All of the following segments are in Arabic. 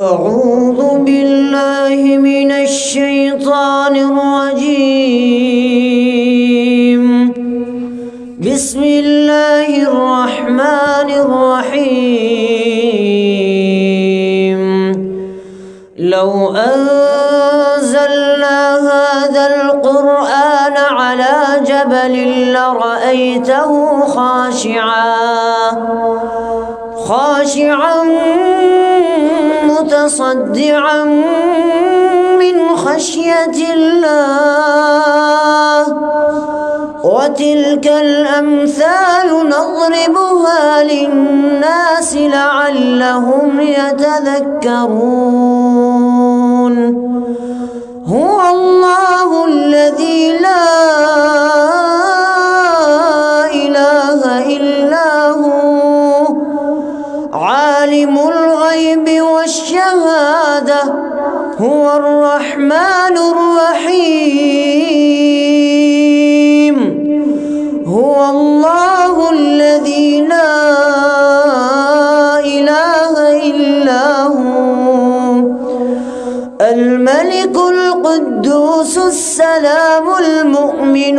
أعوذ بالله من الشيطان الرجيم. بسم الله الرحمن الرحيم. لو أنزلنا هذا القرآن على جبل لرأيته خاشعا متصدعا من خشية الله. وتلك الأمثال نضربها للناس لعلهم يتذكرون. هو الله الذي لا إله إلا هو عالم الغيب والشهادة هو الرحمن الرحيم. هو الله الذي لا إله إلا هو الملك القدوس السلام المؤمن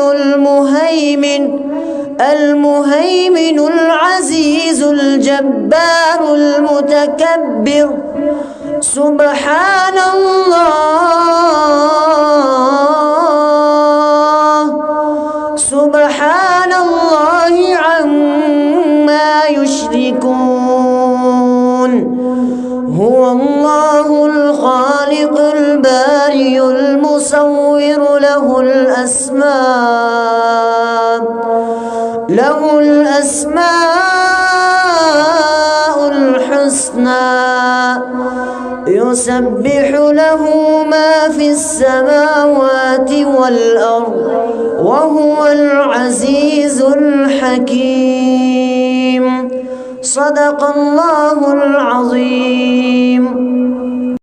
المهيمن العزيز الجبار المتكبر. سبحان الله عما يشركون. هو الله الخالق البارئ المصور له الأسماء الحسنى. يسبح له ما في السماوات والأرض وهو العزيز الحكيم. صدق الله العظيم.